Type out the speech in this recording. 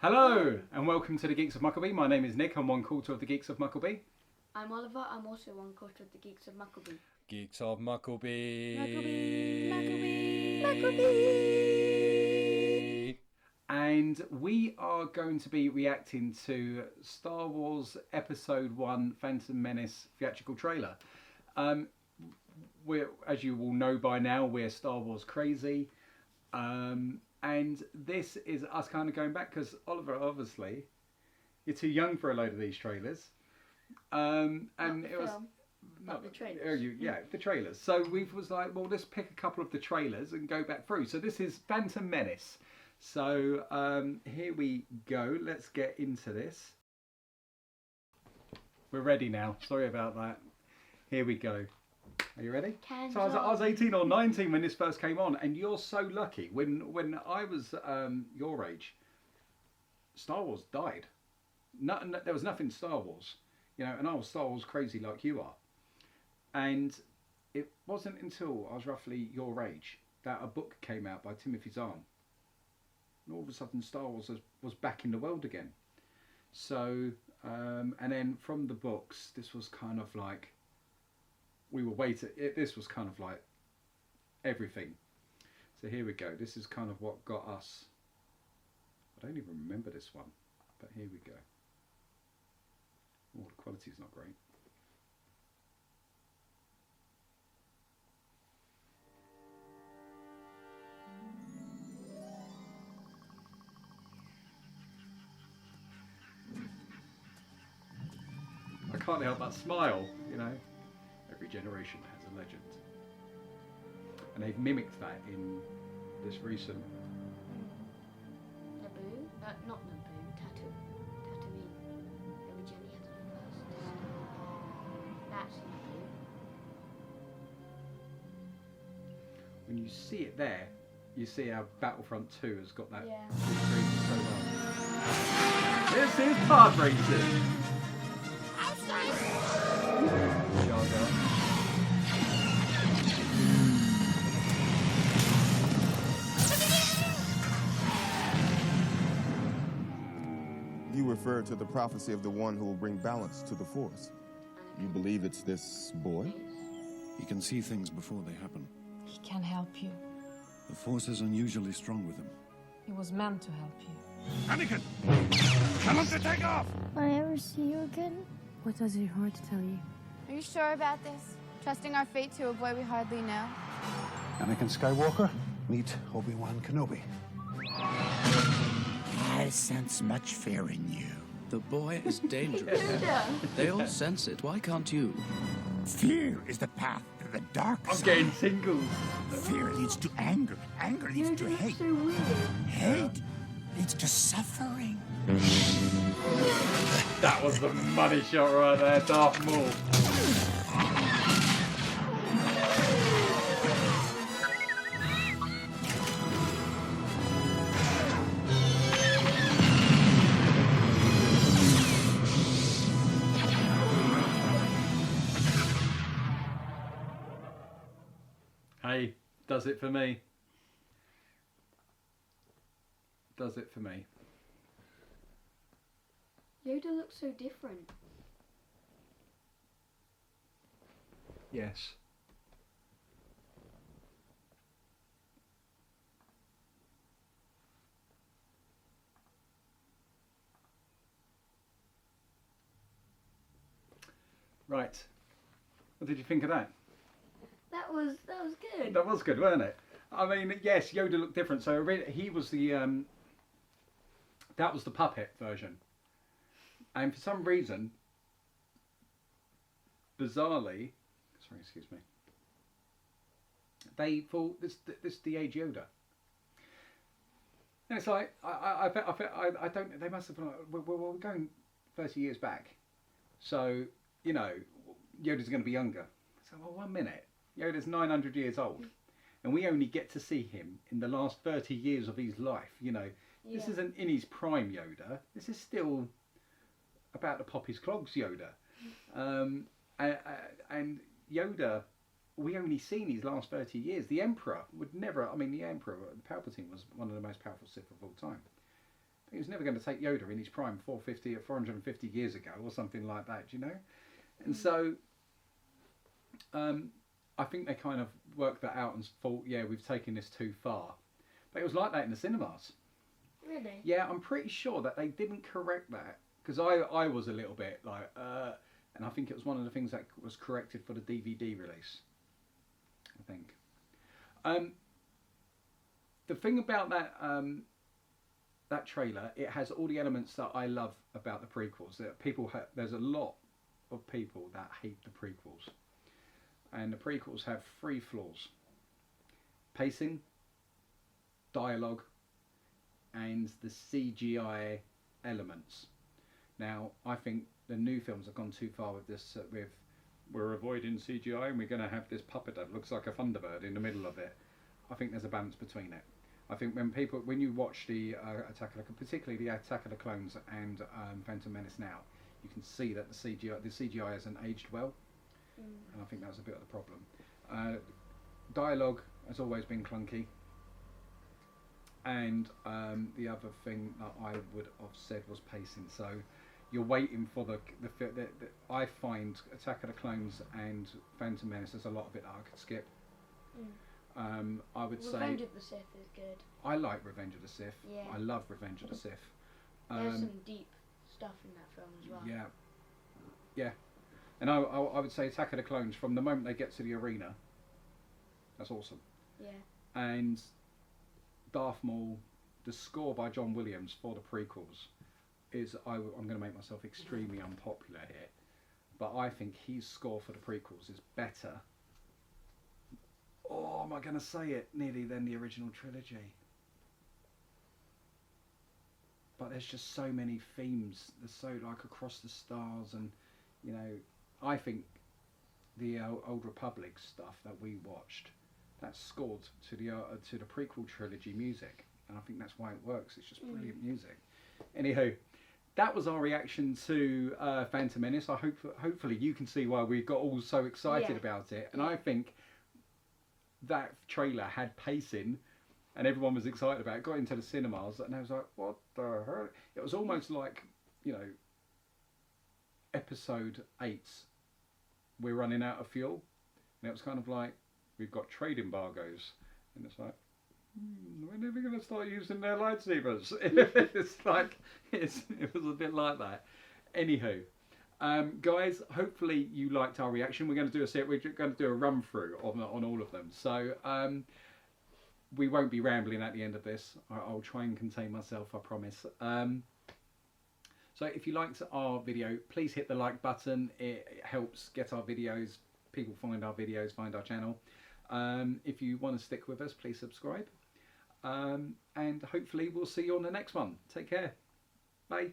Hello and welcome to the Geeks of Mucklebee. My name is Nick. I'm one quarter of the Geeks of Mucklebee. I'm Oliver. I'm also one quarter of the Geeks of Mucklebee. Geeks of Mucklebee. Mucklebee. And we are going to be reacting to Star Wars Episode 1 Phantom Menace theatrical trailer. We're, as you all know by now, we're Star Wars crazy. And this is us kind of going back because Oliver, obviously, you're too young for a load of these trailers. And it was not the trailers. The trailers. So we was like, well, let's pick a couple of the trailers and go back through. So this is Phantom Menace. So here we go. Let's get into this. We're ready now. Sorry about that. Here we go. Are you ready? So I was 18 or 19 when this first came on, and you're so lucky. When I was your age, Star Wars died. There was nothing Star Wars, and I was Star Wars crazy like you are. And it wasn't until I was roughly your age that a book came out by Timothy Zahn. And all of a sudden Star Wars was back in the world again. So, and then from the books, this was kind of like, we were waiting. This was kind of like everything. So here we go. This is kind of what got us. I don't even remember this one, but here we go. Oh, the quality's not great. I can't help but smile, Every generation has a legend. And they've mimicked that in this recent... Naboo? Not Naboo, Tatooine. Originally had the first. That's Naboo. When you see it there, you see how Battlefront 2 has got that. Yeah. So this is pod racing. You refer to the prophecy of the one who will bring balance to the Force. You believe it's this boy? He can see things before they happen. He can help you. The Force is unusually strong with him. He was meant to help you. Anakin! Tell him to take off! Will I ever see you again? What does your heart tell you? Are you sure about this? Trusting our fate to a boy we hardly know? Anakin Skywalker, meet Obi-Wan Kenobi. I sense much fear in you. The boy is dangerous. They all sense it. Why can't you? Fear is the path to the dark side. I'm getting tingles. Fear leads to anger. Anger leads to hate. So weird. Hate leads to suffering. That was the money shot right there, Darth Maul. Hey, does it for me. Does it for me. Yoda looks so different. Yes. Right. What did you think of that? That was good. That was good, wasn't it? I mean, yes, Yoda looked different. So he was the that was the puppet version, and for some reason, bizarrely, sorry, excuse me, they thought this de-age Yoda. And it's like I don't. They must have been like, we're going 30 years back, so Yoda's going to be younger. So well, 1 minute. Yoda's 900 years old, and we only get to see him in the last 30 years of his life. This isn't in his prime Yoda. This is still about to pop his clogs Yoda. And Yoda, we only seen his last 30 years. The Emperor would never, the Emperor, Palpatine was one of the most powerful Sith of all time. was never going to take Yoda in his prime 450 years ago or something like that, do you know? And so I think they kind of worked that out and thought, yeah, we've taken this too far. But it was like that in the cinemas. Really? Yeah, I'm pretty sure that they didn't correct that, because I was a little bit like, and I think it was one of the things that was corrected for the DVD release, I think. The thing about that that trailer, it has all the elements that I love about the prequels. That there's a lot of people that hate the prequels, and the prequels have 3 flaws: pacing, dialogue, and the CGI elements. Now, I think the new films have gone too far with this. We're avoiding CGI and we're going to have this puppet that looks like a Thunderbird in the middle of it. I think there's a balance between it. I think when you watch the particularly the Attack of the Clones and Phantom Menace now, you can see that the CGI hasn't aged well, and I think that was a bit of the problem. Dialogue has always been clunky, and the other thing that I would have said was pacing. So you're waiting for the I find Attack of the Clones and Phantom Menace, there's a lot of it that I could skip. I would say Revenge of the Sith is good. I like Revenge of the Sith. Yeah. I love Revenge of the Sith. There's some deep stuff in that film as well. Yeah. Yeah. And I would say Attack of the Clones, from the moment they get to the arena, that's awesome. Yeah. And Darth Maul, the score by John Williams for the prequels is, I'm going to make myself extremely unpopular here, but I think his score for the prequels is better. Oh, am I going to say it? Nearly than the original trilogy. But there's just so many themes. There's so like across the stars, and you know, I think the Old Republic stuff that we watched, that's scored to the prequel trilogy music, and I think that's why it works. It's just brilliant music. Anywho, that was our reaction to Phantom Menace. Hopefully you can see why we got all so excited about it, and I think that trailer had pacing and everyone was excited about it. Got into the cinemas and I was like, what the hell? It was almost like, you know, episode 8, we're running out of fuel, and it was kind of like, we've got trade embargoes, and it's like, when are they going to start using their lightsabers? It's like, it was a bit like that. Anywho, guys, hopefully you liked our reaction. We're going to do a run through on all of them. So we won't be rambling at the end of this. I'll try and contain myself, I promise. So if you liked our video, please hit the like button. It helps get our videos, people find our videos, find our channel. If you want to stick with us, please subscribe. And hopefully we'll see you on the next one. Take care. Bye.